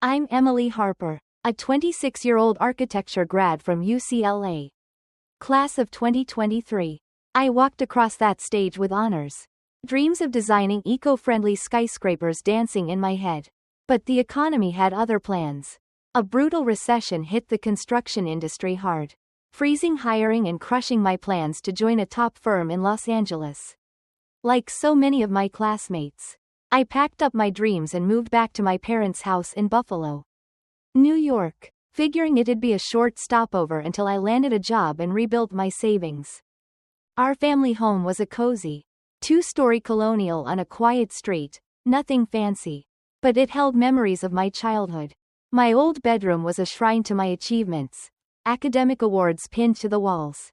I'm Emily Harper, a 26-year-old architecture grad from UCLA. Class of 2023. I walked across that stage with honors. Dreams of designing eco-friendly skyscrapers dancing in my head. But the economy had other plans. A brutal recession hit the construction industry hard, freezing hiring and crushing my plans to join a top firm in Los Angeles. Like so many of my classmates, I packed up my dreams and moved back to my parents' house in Buffalo, New York, figuring it'd be a short stopover until I landed a job and rebuilt my savings. Our family home was a cozy, two-story colonial on a quiet street, nothing fancy. But it held memories of my childhood. My old bedroom was a shrine to my achievements, academic awards pinned to the walls,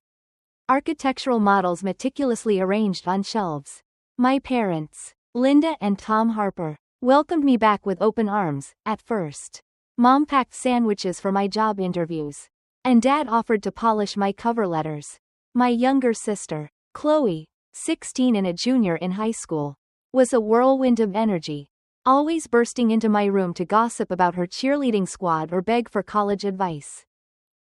architectural models meticulously arranged on shelves. My parents, Linda and Tom Harper, welcomed me back with open arms. At first, Mom packed sandwiches for my job interviews, and Dad offered to polish my cover letters. My younger sister, Chloe, 16 and a junior in high school, was a whirlwind of energy, always bursting into my room to gossip about her cheerleading squad or beg for college advice.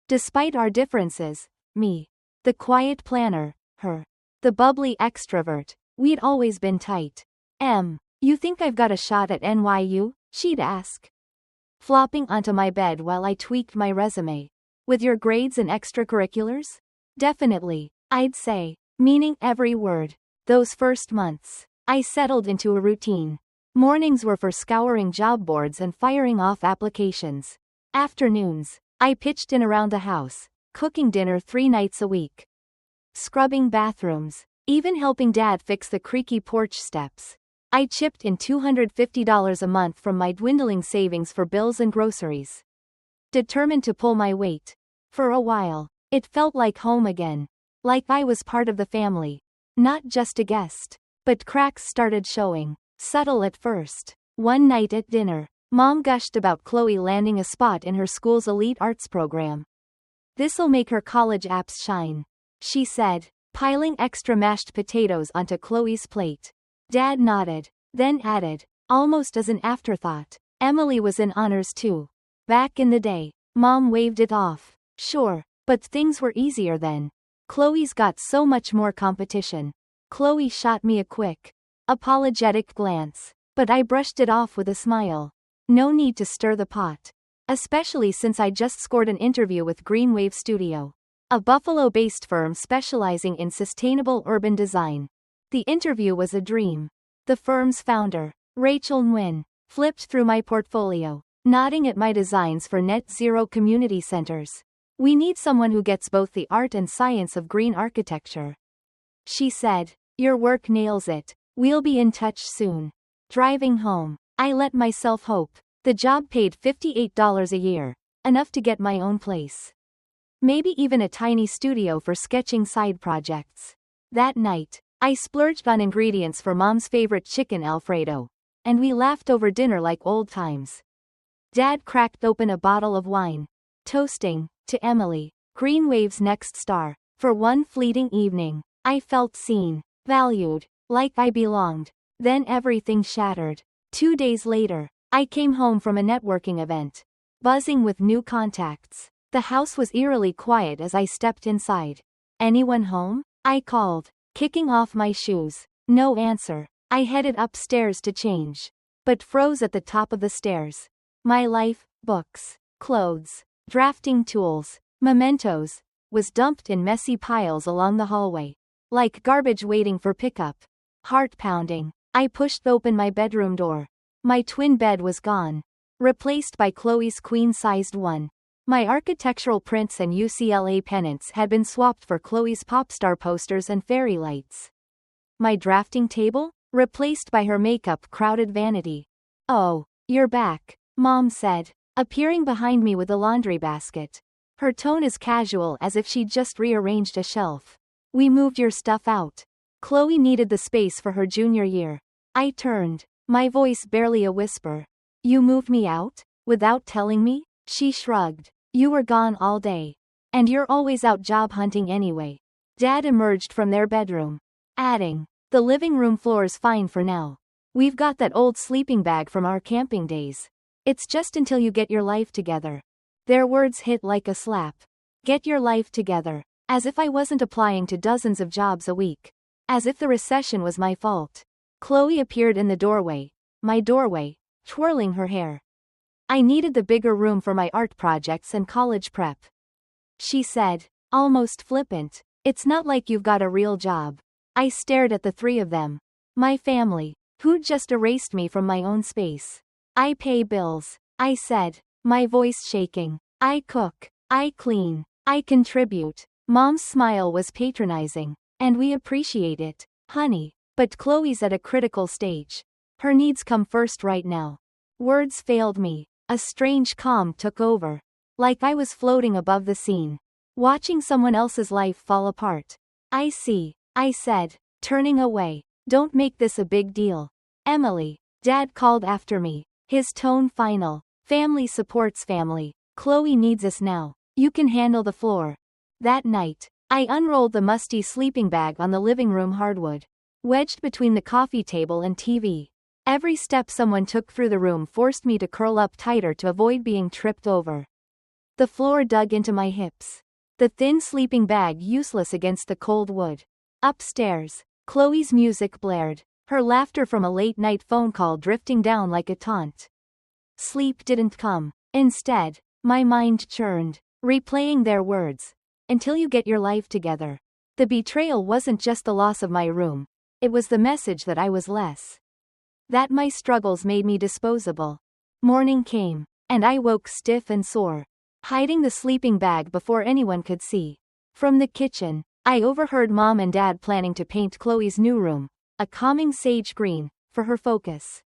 Despite our differences, me, the quiet planner, her, the bubbly extrovert, we'd always been tight. You think I've got a shot at NYU? She'd ask, flopping onto my bed while I tweaked my resume. With your grades and extracurriculars? Definitely, I'd say, meaning every word. Those first months, I settled into a routine. Mornings were for scouring job boards and firing off applications. Afternoons, I pitched in around the house, cooking dinner 3 nights a week, scrubbing bathrooms, even helping Dad fix the creaky porch steps. I chipped in $250 a month from my dwindling savings for bills and groceries, determined to pull my weight. For a while, it felt like home again, like I was part of the family, not just a guest. But cracks started showing, subtle at first. One night at dinner, Mom gushed about Chloe landing a spot in her school's elite arts program. "This'll make her college apps shine," she said, piling extra mashed potatoes onto Chloe's plate. Dad nodded, then added, almost as an afterthought, "Emily was in honors too. Back in the day." Mom waved it off. "Sure, but things were easier then. Chloe's got so much more competition." Chloe shot me a quick, apologetic glance, but I brushed it off with a smile. No need to stir the pot, especially since I just scored an interview with Green Wave Studio, a Buffalo-based firm specializing in sustainable urban design. The interview was a dream. The firm's founder, Rachel Nguyen, flipped through my portfolio, nodding at my designs for net zero community centers. "We need someone who gets both the art and science of green architecture," she said. "Your work nails it. We'll be in touch soon." Driving home, I let myself hope. The job paid $58 a year, enough to get my own place. Maybe even a tiny studio for sketching side projects. That night, I splurged on ingredients for Mom's favorite chicken Alfredo, and we laughed over dinner like old times. Dad cracked open a bottle of wine, toasting, "To Emily, Green Wave's next star." For one fleeting evening, I felt seen, valued, like I belonged. Then everything shattered. 2 days later, I came home from a networking event, buzzing with new contacts. The house was eerily quiet as I stepped inside. "Anyone home?" I called, kicking off my shoes. No answer. I headed upstairs to change, but froze at the top of the stairs. My life, books, clothes, drafting tools, mementos, was dumped in messy piles along the hallway, like garbage waiting for pickup. Heart pounding, I pushed open my bedroom door. My twin bed was gone, replaced by Chloe's queen-sized one. My architectural prints and UCLA pennants had been swapped for Chloe's popstar posters and fairy lights. My drafting table, replaced by her makeup-crowded vanity. "Oh, you're back," Mom said, appearing behind me with a laundry basket. Her tone as casual as if she'd just rearranged a shelf. "We moved your stuff out. Chloe needed the space for her junior year." I turned, my voice barely a whisper. "You moved me out? Without telling me?" She shrugged. "You were gone all day. And you're always out job hunting anyway." Dad emerged from their bedroom, adding, "The living room floor's fine for now. We've got that old sleeping bag from our camping days." It's just until you get your life together. Their words hit like a slap. Get your life together. As if I wasn't applying to dozens of jobs a week. As if the recession was my fault. Chloe appeared in the doorway. My doorway. Twirling her hair. I needed the bigger room for my art projects and college prep. She said, almost flippant. It's not like you've got a real job. I stared at the three of them. My family. Who'd just erased me from my own space. I pay bills. I said, my voice shaking. I cook. I clean. I contribute. Mom's smile was patronizing. And we appreciate it, honey. But Chloe's at a critical stage. Her needs come first right now. Words failed me. A strange calm took over. Like I was floating above the scene. Watching someone else's life fall apart. I see, I said, turning away. Don't make this a big deal. Emily. Dad called after me. His tone final. Family supports family. Chloe needs us now. You can handle the floor. That night, I unrolled the musty sleeping bag on the living room hardwood. Wedged between the coffee table and TV. Every step someone took through the room forced me to curl up tighter to avoid being tripped over. The floor dug into my hips. The thin sleeping bag useless against the cold wood. Upstairs, Chloe's music blared, her laughter from a late-night phone call drifting down like a taunt. Sleep didn't come. Instead, my mind churned, replaying their words. Until you get your life together. The betrayal wasn't just the loss of my room. It was the message that I was less. That my struggles made me disposable. Morning came, and I woke stiff and sore. Hiding the sleeping bag before anyone could see. From the kitchen, I overheard Mom and Dad planning to paint Chloe's new room, a calming sage green, for her focus.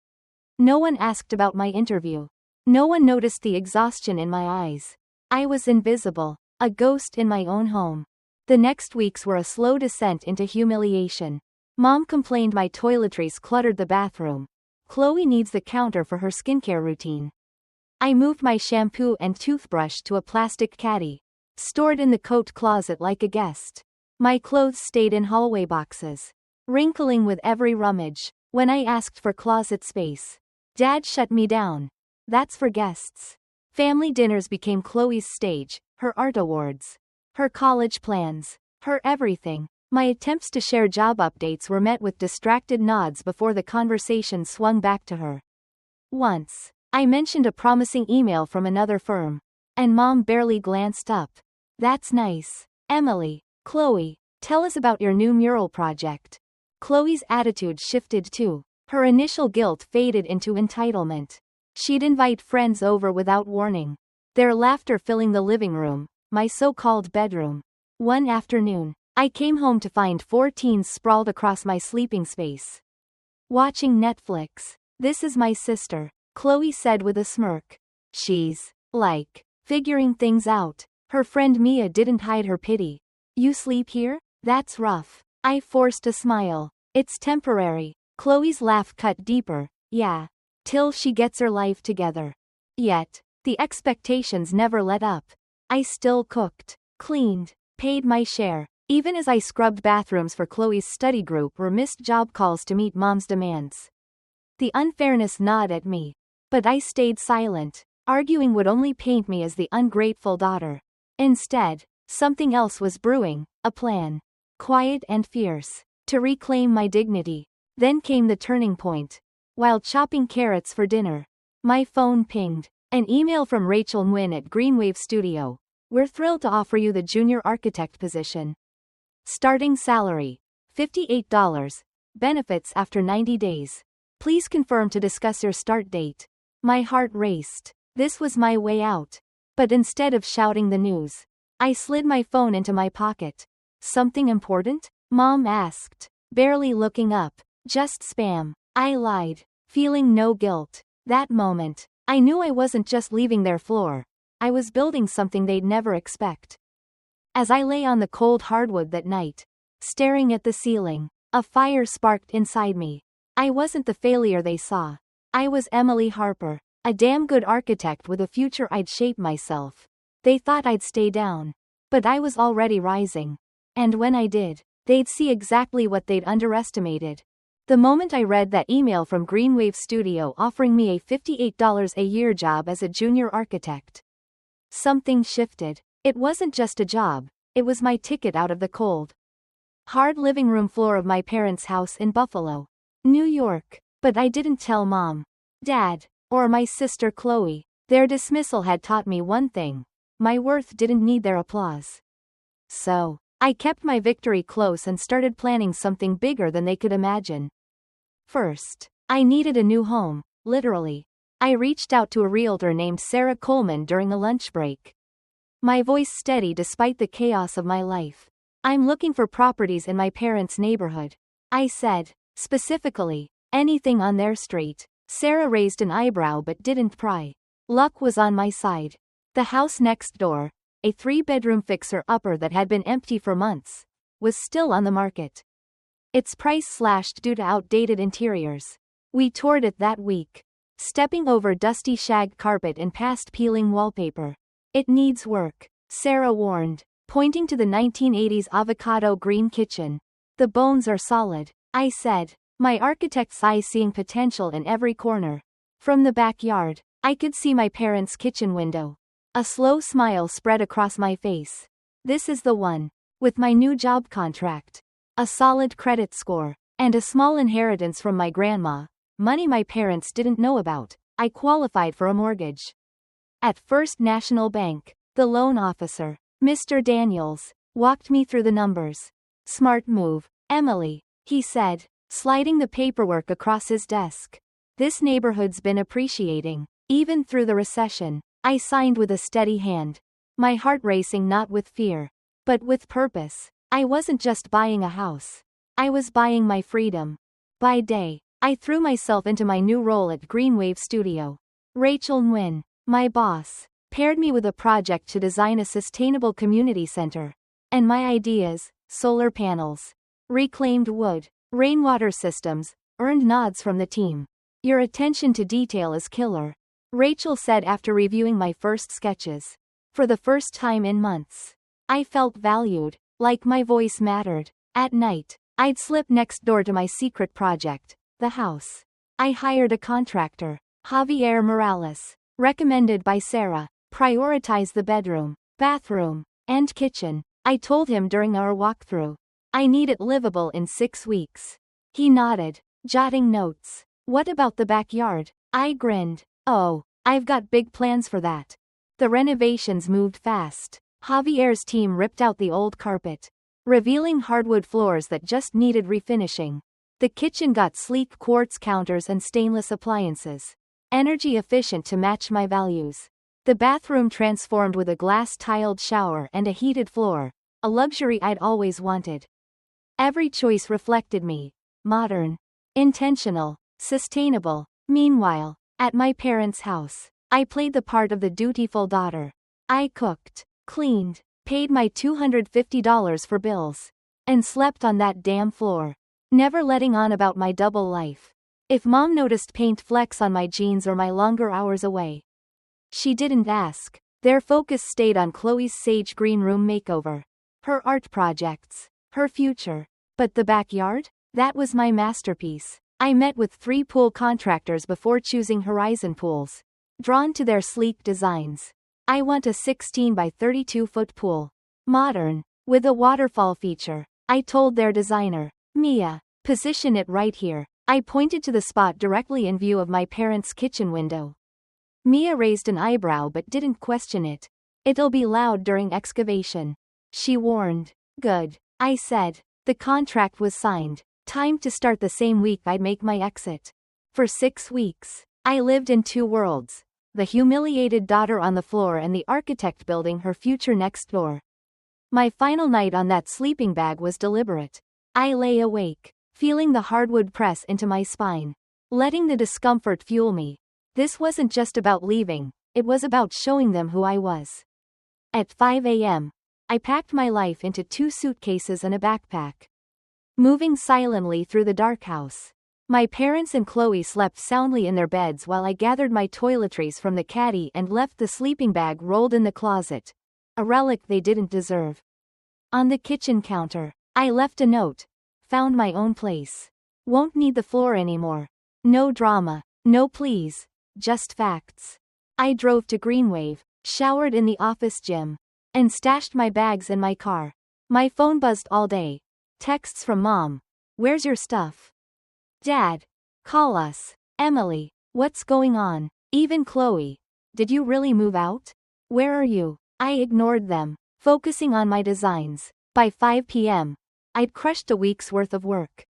No one asked about my interview. No one noticed the exhaustion in my eyes. I was invisible, a ghost in my own home. The next weeks were a slow descent into humiliation. Mom complained my toiletries cluttered the bathroom. Chloe needs the counter for her skincare routine. I moved my shampoo and toothbrush to a plastic caddy, stored in the coat closet like a guest. My clothes stayed in hallway boxes, wrinkling with every rummage. When I asked for closet space, Dad shut me down. That's for guests. Family dinners became Chloe's stage, her art awards, her college plans, her everything. My attempts to share job updates were met with distracted nods before the conversation swung back to her. Once, I mentioned a promising email from another firm, and Mom barely glanced up. That's nice. Emily. Chloe, tell us about your new mural project. Chloe's attitude shifted too. Her initial guilt faded into entitlement. She'd invite friends over without warning. Their laughter filling the living room, my so-called bedroom. One afternoon, I came home to find 4 teens sprawled across my sleeping space. Watching Netflix. This is my sister, Chloe said with a smirk. She's, like, figuring things out. Her friend Mia didn't hide her pity. You sleep here? That's rough. I forced a smile. It's temporary. Chloe's laugh cut deeper. Yeah. Till she gets her life together. Yet, the expectations never let up. I still cooked, cleaned, paid my share. Even as I scrubbed bathrooms for Chloe's study group or missed job calls to meet Mom's demands. The unfairness gnawed at me. But I stayed silent. Arguing would only paint me as the ungrateful daughter. Instead, something else was brewing, a plan. Quiet and fierce. To reclaim my dignity. Then came the turning point. While chopping carrots for dinner, my phone pinged. An email from Rachel Nguyen at Greenwave Studio. We're thrilled to offer you the junior architect position. Starting salary, $58. Benefits after 90 days. Please confirm to discuss your start date. My heart raced. This was my way out. But instead of shouting the news, I slid my phone into my pocket. Something important? Mom asked, barely looking up. Just spam. I lied, feeling no guilt. That moment, I knew I wasn't just leaving their floor. I was building something they'd never expect. As I lay on the cold hardwood that night, staring at the ceiling, a fire sparked inside me. I wasn't the failure they saw. I was Emily Harper, a damn good architect with a future I'd shape myself. They thought I'd stay down. But I was already rising. And when I did, they'd see exactly what they'd underestimated. The moment I read that email from Greenwave Studio offering me a $58 a year job as a junior architect, something shifted. It wasn't just a job, it was my ticket out of the cold, hard living room floor of my parents' house in Buffalo, New York. But I didn't tell Mom, Dad, or my sister Chloe. Their dismissal had taught me one thing: my worth didn't need their applause. So, I kept my victory close and started planning something bigger than they could imagine. First, I needed a new home, literally. I reached out to a realtor named Sarah Coleman during a lunch break, my voice steady despite the chaos of my life. I'm looking for properties in my parents' neighborhood, I said. Specifically, anything on their street. Sarah raised an eyebrow but didn't pry. Luck was on my side. The house next door, a 3-bedroom fixer-upper that had been empty for months, was still on the market. Its price slashed due to outdated interiors. We toured it that week, stepping over dusty shag carpet and past peeling wallpaper. It needs work, Sarah warned, pointing to the 1980s avocado green kitchen. The bones are solid, I said, my architect's eye seeing potential in every corner. From the backyard, I could see my parents' kitchen window. A slow smile spread across my face. This is the one. With my new job contract, a solid credit score, and a small inheritance from my grandma, money my parents didn't know about, I qualified for a mortgage. At First National Bank, the loan officer, Mr. Daniels, walked me through the numbers. Smart move, Emily, he said, sliding the paperwork across his desk. This neighborhood's been appreciating, even through the recession. I signed with a steady hand, my heart racing not with fear, but with purpose. I wasn't just buying a house. I was buying my freedom. By day, I threw myself into my new role at Greenwave Studio. Rachel Nguyen, my boss, paired me with a project to design a sustainable community center. And my ideas, solar panels, reclaimed wood, rainwater systems, earned nods from the team. Your attention to detail is killer, Rachel said after reviewing my first sketches. For the first time in months, I felt valued, like my voice mattered. At night, I'd slip next door to my secret project, the house. I hired a contractor, Javier Morales, recommended by Sarah. Prioritize the bedroom, bathroom, and kitchen, I told him during our walkthrough. I need it livable in 6 weeks. He nodded, jotting notes. What about the backyard? I grinned. Oh, I've got big plans for that. The renovations moved fast. Javier's team ripped out the old carpet, revealing hardwood floors that just needed refinishing. The kitchen got sleek quartz counters and stainless appliances, energy efficient to match my values. The bathroom transformed with a glass-tiled shower and a heated floor, a luxury I'd always wanted. Every choice reflected me: modern, intentional, sustainable. Meanwhile, at my parents' house, I played the part of the dutiful daughter. I cooked, cleaned, paid my $250 for bills, and slept on that damn floor, never letting on about my double life. If Mom noticed paint flecks on my jeans or my longer hours away, she didn't ask. Their focus stayed on Chloe's sage green room makeover, her art projects, her future. But the backyard? That was my masterpiece. I met with 3 pool contractors before choosing Horizon Pools, drawn to their sleek designs. I want a 16 by 32-foot pool. Modern, with a waterfall feature, I told their designer, Mia. Position it right here. I pointed to the spot directly in view of my parents' kitchen window. Mia raised an eyebrow but didn't question it. It'll be loud during excavation, she warned. Good, I said. The contract was signed. Time to start the same week I'd make my exit. For 6 weeks, I lived in 2 worlds. The humiliated daughter on the floor and the architect building her future next door. My final night on that sleeping bag was deliberate. I lay awake, feeling the hardwood press into my spine, letting the discomfort fuel me. This wasn't just about leaving, it was about showing them who I was. At 5 a.m., I packed my life into 2 suitcases and a backpack, moving silently through the dark house. My parents and Chloe slept soundly in their beds while I gathered my toiletries from the caddy and left the sleeping bag rolled in the closet, a relic they didn't deserve. On the kitchen counter, I left a note: found my own place. Won't need the floor anymore. No drama. No please. Just facts. I drove to Greenwave, showered in the office gym, and stashed my bags in my car. My phone buzzed all day. Texts from Mom. Where's your stuff? Dad. Call us. Emily. What's going on? Even Chloe. Did you really move out? Where are you? I ignored them, focusing on my designs. By 5 p.m., I'd crushed a week's worth of work.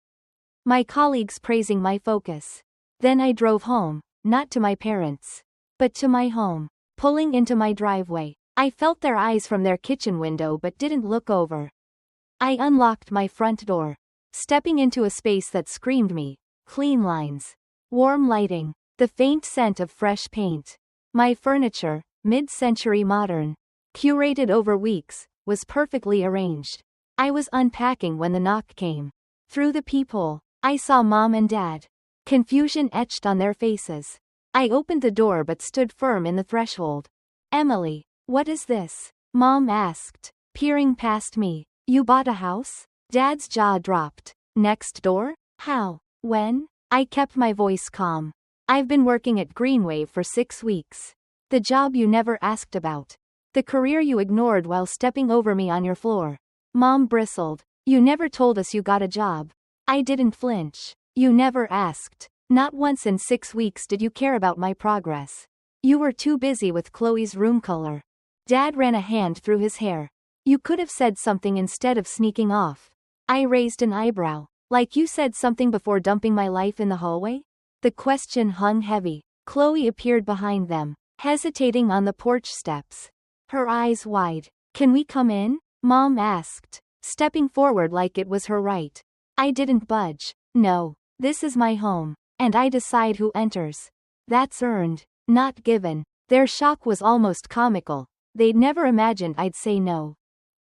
My colleagues praising my focus. Then I drove home, not to my parents, but to my home. Pulling into my driveway, I felt their eyes from their kitchen window but didn't look over. I unlocked my front door, stepping into a space that screamed me. Clean lines, warm lighting, the faint scent of fresh paint. My furniture, mid-century modern, curated over weeks, was perfectly arranged. I was unpacking when the knock came. Through the peephole, I saw Mom and Dad. Confusion etched on their faces. I opened the door but stood firm in the threshold. Emily, what is this? Mom asked, peering past me. You bought a house? Dad's jaw dropped. Next door? How? When? I kept my voice calm. I've been working at Greenwave for 6 weeks. The job you never asked about. The career you ignored while stepping over me on your floor. Mom bristled. You never told us you got a job. I didn't flinch. You never asked. Not once in 6 weeks did you care about my progress. You were too busy with Chloe's room color. Dad ran a hand through his hair. You could have said something instead of sneaking off. I raised an eyebrow. Like you said something before dumping my life in the hallway? The question hung heavy. Chloe appeared behind them, hesitating on the porch steps. Her eyes wide. Can we come in? Mom asked, stepping forward like it was her right. I didn't budge. No, this is my home, and I decide who enters. That's earned, not given. Their shock was almost comical. They'd never imagined I'd say no.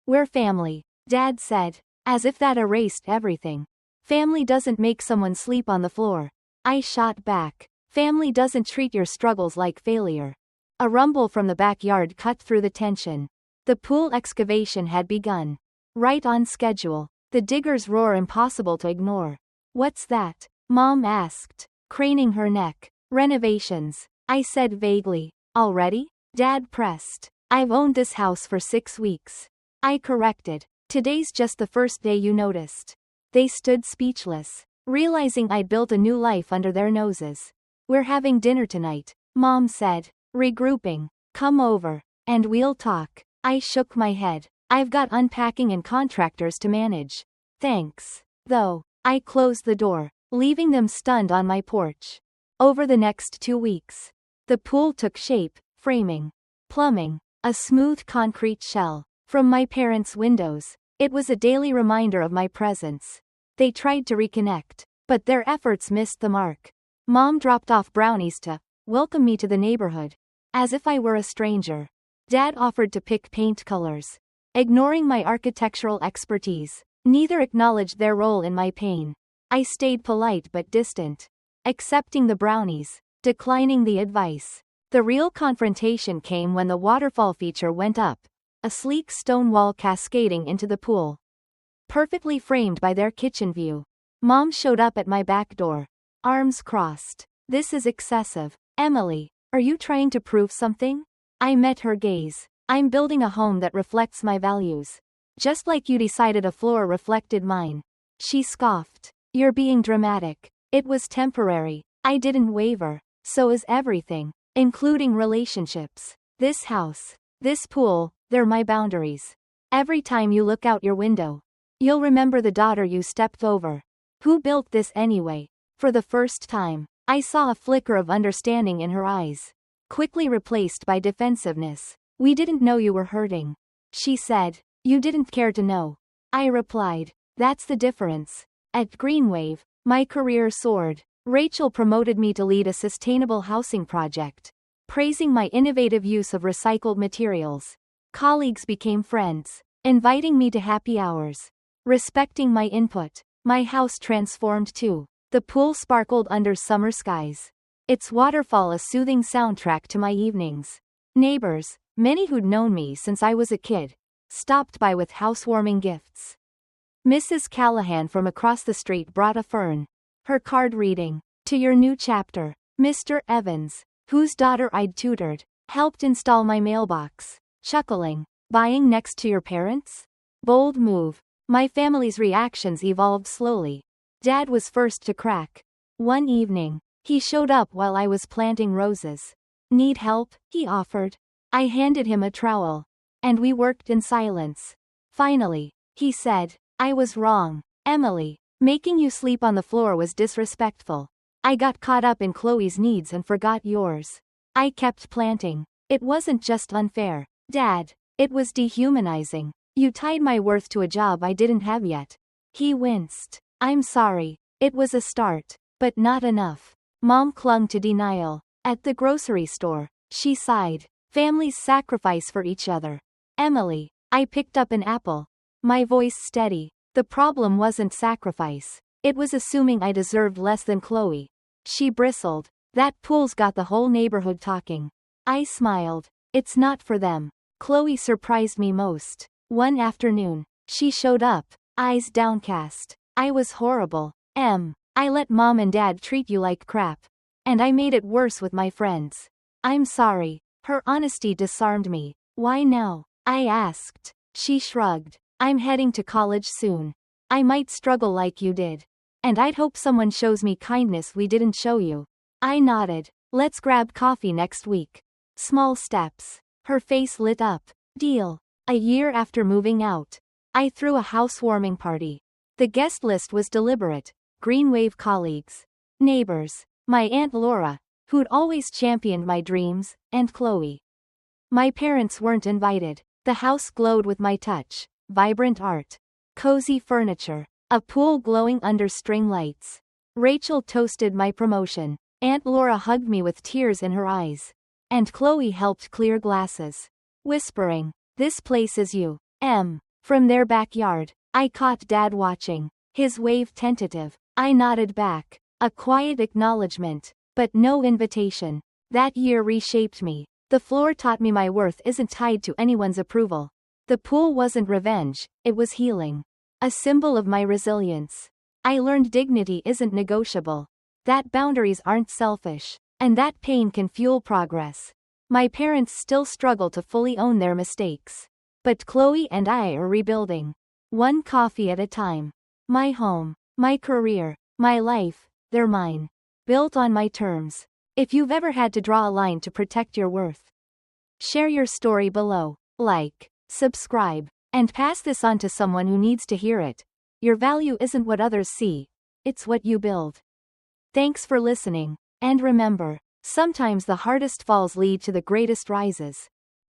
We're family, Dad said, as if that erased everything. Family doesn't make someone sleep on the floor. I shot back. Family doesn't treat your struggles like failure. A rumble from the backyard cut through the tension. The pool excavation had begun. Right on schedule. The digger's roar impossible to ignore. What's that? Mom asked, craning her neck. Renovations, I said vaguely. Already? Dad pressed. I've owned this house for 6 weeks. I corrected. Today's just the first day you noticed. They stood speechless, realizing I'd built a new life under their noses. We're having dinner tonight, Mom said, regrouping. Come over, and we'll talk. I shook my head. I've got unpacking and contractors to manage. Thanks. Though, I closed the door, leaving them stunned on my porch. Over the next 2 weeks, the pool took shape, framing, plumbing, a smooth concrete shell. From my parents' windows, it was a daily reminder of my presence. They tried to reconnect, but their efforts missed the mark. Mom dropped off brownies to welcome me to the neighborhood, as if I were a stranger. Dad offered to pick paint colors. Ignoring my architectural expertise, neither acknowledged their role in my pain. I stayed polite but distant, accepting the brownies, declining the advice. The real confrontation came when the waterfall feature went up, a sleek stone wall cascading into the pool, perfectly framed by their kitchen view. Mom showed up at my back door, arms crossed. This is excessive. Emily, are you trying to prove something? I met her gaze. I'm building a home that reflects my values. Just like you decided a floor reflected mine. She scoffed. You're being dramatic. It was temporary. I didn't waver. So is everything, including relationships. This house, this pool, they're my boundaries. Every time you look out your window, you'll remember the daughter you stepped over. Who built this anyway? For the first time, I saw a flicker of understanding in her eyes, quickly replaced by defensiveness. We didn't know you were hurting. She said. You didn't care to know. I replied. That's the difference. At Greenwave, my career soared. Rachel promoted me to lead a sustainable housing project, praising my innovative use of recycled materials. Colleagues became friends, inviting me to happy hours, respecting my input. My house transformed too. The pool sparkled under summer skies, its waterfall a soothing soundtrack to my evenings. Neighbors, many who'd known me since I was a kid, stopped by with housewarming gifts. Mrs. Callahan from across the street brought a fern, Her card reading. To your new chapter. Mr. Evans, whose daughter I'd tutored, helped install my mailbox. Chuckling. Buying next to your parents? Bold move. My family's reactions evolved slowly. Dad was first to crack. One evening, he showed up while I was planting roses. Need help? He offered. I handed him a trowel. And we worked in silence. Finally, he said, I was wrong, Emily. Making you sleep on the floor was disrespectful. I got caught up in Chloe's needs and forgot yours. I kept planting. It wasn't just unfair, Dad. It was dehumanizing. You tied my worth to a job I didn't have yet. He winced. I'm sorry. It was a start, but not enough. Mom clung to denial. At the grocery store, she sighed. Families sacrifice for each other. Emily. I picked up an apple. My voice steady. The problem wasn't sacrifice. It was assuming I deserved less than Chloe. She bristled. That pool's got the whole neighborhood talking. I smiled. It's not for them. Chloe surprised me most. One afternoon, she showed up, eyes downcast. I was horrible. I let Mom and Dad treat you like crap. And I made it worse with my friends. I'm sorry. Her honesty disarmed me. Why now? I asked. She shrugged. I'm heading to college soon. I might struggle like you did. And I'd hope someone shows me kindness we didn't show you. I nodded. Let's grab coffee next week. Small steps. Her face lit up. Deal. A year after moving out, I threw a housewarming party. The guest list was deliberate. Greenwave colleagues, neighbors, my Aunt Laura, who'd always championed my dreams, and Chloe. My parents weren't invited. The house glowed with my touch. Vibrant art. Cozy furniture. A pool glowing under string lights. Rachel toasted my promotion. Aunt Laura hugged me with tears in her eyes. And Chloe helped clear glasses. Whispering, this place is you. From their backyard, I caught Dad watching. His wave tentative. I nodded back. A quiet acknowledgement, but no invitation. That year reshaped me. The floor taught me my worth isn't tied to anyone's approval. The pool wasn't revenge, it was healing. A symbol of my resilience. I learned dignity isn't negotiable. That boundaries aren't selfish. And that pain can fuel progress. My parents still struggle to fully own their mistakes. But Chloe and I are rebuilding. One coffee at a time. My home, my career, my life, they're mine. Built on my terms. If you've ever had to draw a line to protect your worth, share your story below. Like, subscribe, and pass this on to someone who needs to hear it. Your value isn't what others see. It's what you build. Thanks for listening. And remember, sometimes the hardest falls lead to the greatest rises.